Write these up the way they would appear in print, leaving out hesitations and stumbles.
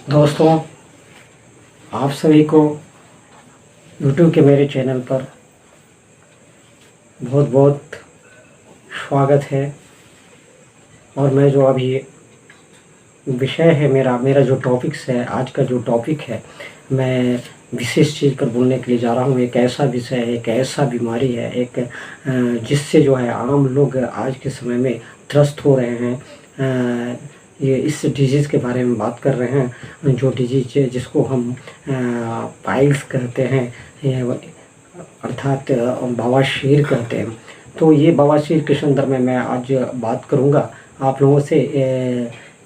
दोस्तों, आप सभी को YouTube के मेरे चैनल पर बहुत बहुत स्वागत है। और मैं जो अभी विषय है मेरा जो टॉपिक्स है, आज का जो टॉपिक है, मैं विशेष चीज़ पर बोलने के लिए जा रहा हूँ। एक ऐसा विषय है, एक ऐसा बीमारी है, जिससे जो है आम लोग आज के समय में त्रस्त हो रहे हैं। ये इस डिजीज़ के बारे में बात कर रहे हैं, जो डिजीज जिसको हम पाइल्स कहते हैं, अर्थात बवासीर कहते हैं। तो ये बवासीर के संदर्भ में मैं आज बात करूँगा आप लोगों से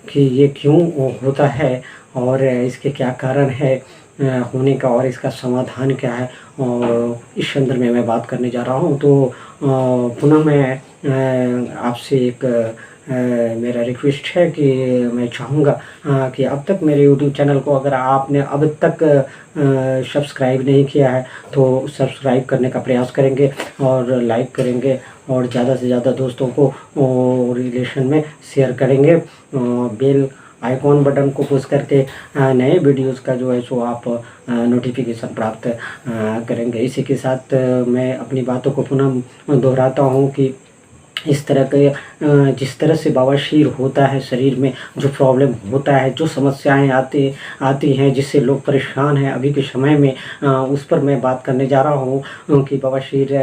कि ये क्यों होता है और इसके क्या कारण है होने का, और इसका समाधान क्या है, और इस संदर्भ में मैं बात करने जा रहा हूँ। तो पुनः मैं आपसे एक मेरा रिक्वेस्ट है कि मैं चाहूँगा कि अब तक मेरे YouTube चैनल को अगर आपने अब तक सब्सक्राइब नहीं किया है तो सब्सक्राइब करने का प्रयास करेंगे और लाइक करेंगे और ज़्यादा से ज़्यादा दोस्तों को रिलेशन में शेयर करेंगे। बेल आइकॉन बटन को पुश करके नए वीडियोस का जो है सो आप नोटिफिकेशन प्राप्त करेंगे। इसी के साथ मैं अपनी बातों को पुनः दोहराता हूँ कि इस तरह के जिस तरह से बवासीर होता है, शरीर में जो प्रॉब्लम होता है, जो समस्याएं आती हैं, जिससे लोग परेशान हैं अभी के समय में, उस पर मैं बात करने जा रहा हूँ कि बवासीर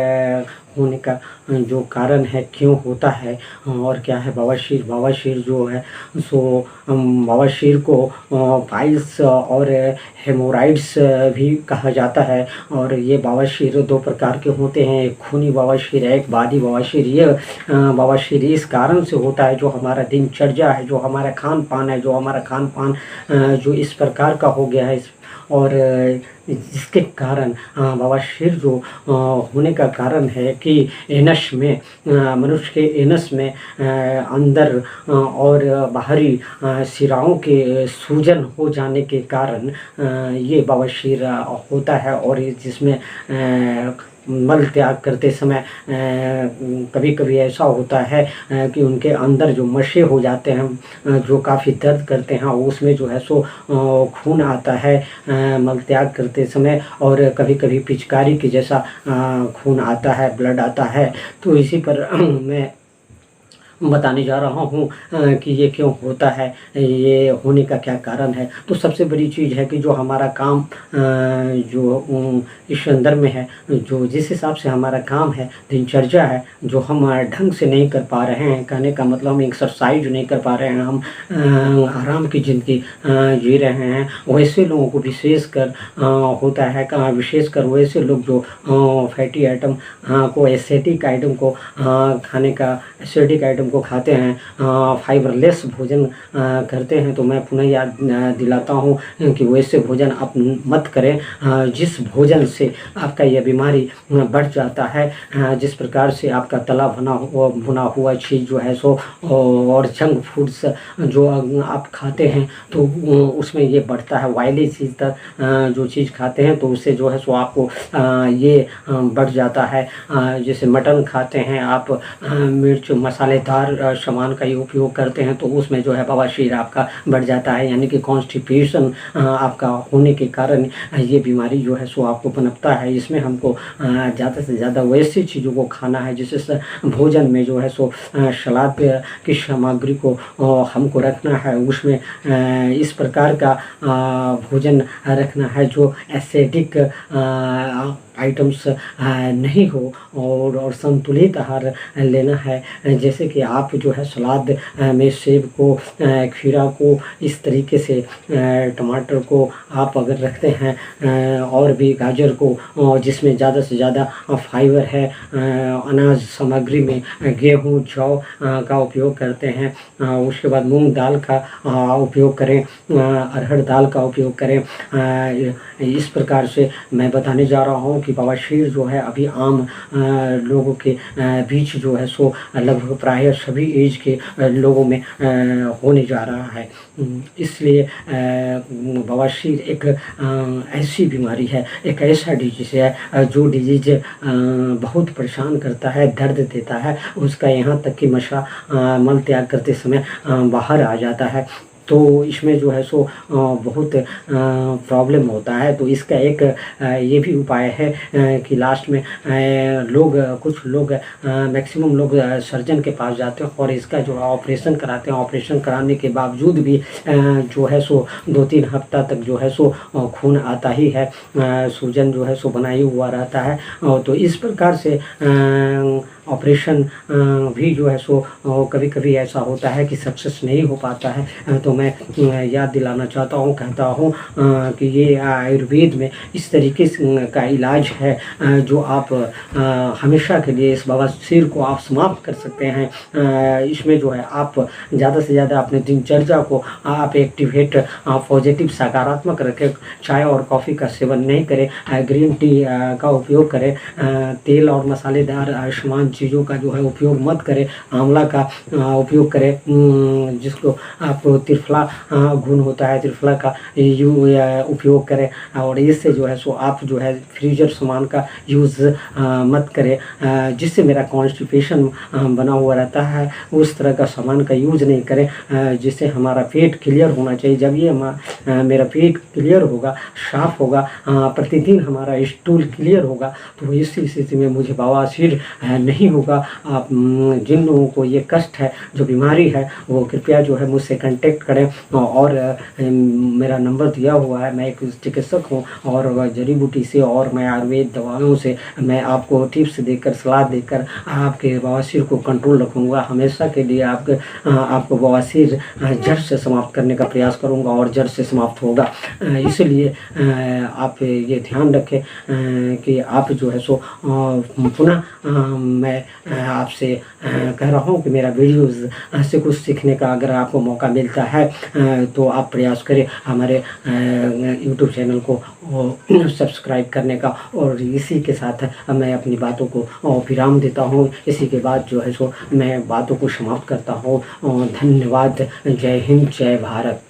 होने का जो कारण है, क्यों होता है और क्या है बवासीर जो है सो बवासीर को पाइल्स और हेमोराइड्स भी कहा जाता है। और ये बवासीर दो प्रकार के होते हैं, एक खूनी बवासीर है, एक बादी बवासीर। ये बवासीर इस कारण से होता है, जो हमारा दिनचर्या है, जो हमारा खान पान है, जो इस प्रकार का हो गया है, और जिसके कारण बवासीर जो होने का कारण है कि एनस में, मनुष्य के एनस में अंदर और बाहरी शिराओं के सूजन हो जाने के कारण ये बवासीर होता है। और जिसमें मल त्याग करते समय कभी कभी ऐसा होता है कि उनके अंदर जो मशे हो जाते हैं, जो काफ़ी दर्द करते हैं, उसमें जो है सो खून आता है मल त्याग करते समय, और कभी कभी पिचकारी की जैसा खून आता है, ब्लड आता है। तो इसी पर मैं बताने जा रहा हूँ कि ये क्यों होता है, ये होने का क्या कारण है। तो सबसे बड़ी चीज़ है कि जो हमारा काम जो इस संदर्भ में है, जो जिस हिसाब से हमारा काम है, दिनचर्या है, जो हम ढंग से नहीं कर पा रहे हैं, कहने का मतलब हम एक्सरसाइज नहीं कर पा रहे हैं, हम आराम की ज़िंदगी जी रहे हैं, वैसे लोगों को विशेषकर होता है। विशेषकर वैसे लोग जो फैटी आइटम को, एसिडिक आइटम को खाने का, एसिडिक आइटम को खाते हैं, फाइबरलेस भोजन करते हैं। तो मैं पुनः याद दिलाता हूँ कि वैसे भोजन आप मत करें जिस भोजन से आपका यह बीमारी बढ़ जाता है। जिस प्रकार से आपका तला भुना हुआ चीज़ जो है सो, और जंक फूड्स जो आप खाते हैं तो उसमें ये बढ़ता है। ऑयली चीज़ जो चीज़ खाते हैं तो उससे जो है सो आपको ये बढ़ जाता है। जैसे मटन खाते हैं आप, मिर्च मसालेदार सामान का ही उपयोग करते हैं, तो उसमें जो है बवासीर आपका बढ़ जाता है, यानी कि कॉन्स्टिपेशन आपका होने के कारण ये बीमारी जो है सो आपको पनपता है। इसमें हमको ज़्यादा से ज़्यादा वैसी चीज़ों को खाना है जिससे भोजन में जो है सो सलाद की सामग्री को हमको रखना है, उसमें इस प्रकार का भोजन रखना है जो एसिडिक आइटम्स नहीं हो, और संतुलित आहार लेना है। जैसे कि आप जो है सलाद में सेब को, खीरा को, इस तरीके से टमाटर को आप अगर रखते हैं, और भी गाजर को, जिसमें ज़्यादा से ज़्यादा फाइबर है, अनाज सामग्री में गेहूँ, जौ का उपयोग करते हैं, उसके बाद मूंग दाल का उपयोग करें, अरहर दाल का उपयोग करें। इस प्रकार से मैं बताने जा रहा हूँ कि बवासीर जो है अभी आम लोगों के बीच जो है सो लगभग प्राय सभी एज के लोगों में होने जा रहा है। इसलिए बवासीर एक ऐसी बीमारी है, एक ऐसा डिजीज है जो डिजीज बहुत परेशान करता है, दर्द देता है। उसका यहाँ तक कि मल त्याग करते समय बाहर आ जाता है। तो इसमें जो है सो बहुत प्रॉब्लम होता है। तो इसका एक ये भी उपाय है कि लास्ट में लोग कुछ लोग मैक्सिमम लोग सर्जन के पास जाते हैं और इसका जो है ऑपरेशन कराते हैं। ऑपरेशन कराने के बावजूद भी जो है सो 2-3 हफ्ता तक जो है सो खून आता ही है, सूजन जो है सो बनाई हुआ रहता है। तो इस प्रकार से ऑपरेशन भी जो है सो कभी कभी ऐसा होता है कि सक्सेस नहीं हो पाता है। तो मैं याद दिलाना चाहता हूँ, कहता हूँ कि ये आयुर्वेद में इस तरीके का इलाज है जो आप हमेशा के लिए इस बवासीर को आप समाप्त कर सकते हैं। इसमें जो है आप ज़्यादा से ज़्यादा अपने दिनचर्या को आप एक्टिवेट पॉजिटिव सकारात्मक रखें। चाय और कॉफ़ी का सेवन नहीं करें, ग्रीन टी का उपयोग करें, तेल और मसालेदार समान चीज़ों का जो है उपयोग मत करें। आंवला का उपयोग करें, जिसको आप त्रिफला गुण होता है, त्रिफला का उपयोग करें। और इससे जो है सो आप जो है फ्रीजर सामान का यूज़ मत करें, जिससे मेरा कॉन्स्टिपेशन बना हुआ रहता है। उस तरह का सामान का यूज़ नहीं करें जिससे हमारा पेट क्लियर होना चाहिए। जब ये मेरा पेट क्लियर होगा, साफ होगा, प्रतिदिन हमारा स्टूल क्लियर होगा, तो इस स्थिति में मुझे बवासीर नहीं होगा। आप जिन लोगों को ये कष्ट है, जो बीमारी है, वो कृपया जो है मुझसे कांटेक्ट करें। और मेरा नंबर दिया हुआ है। मैं एक चिकित्सक हूँ और जड़ी बूटी से और मैं आयुर्वेद दवाओं से मैं आपको टिप्स देकर, सलाह देकर आपके बवासीर को कंट्रोल रखूँगा। हमेशा के लिए आपको बवासीर जड़ से समाप्त करने का प्रयास करूँगा और जड़ से समाप्त होगा। इसलिए आप ये ध्यान रखें कि आप जो है सो पुनः मैं आपसे कह रहा हूँ कि मेरा वीडियोज़ से कुछ सीखने का अगर आपको मौका मिलता है तो आप प्रयास करें हमारे यूट्यूब चैनल को सब्सक्राइब करने का। और इसी के साथ मैं अपनी बातों को विराम देता हूँ। इसी के बाद जो है सो मैं बातों को समाप्त करता हूँ। धन्यवाद। जय हिंद, जय भारत।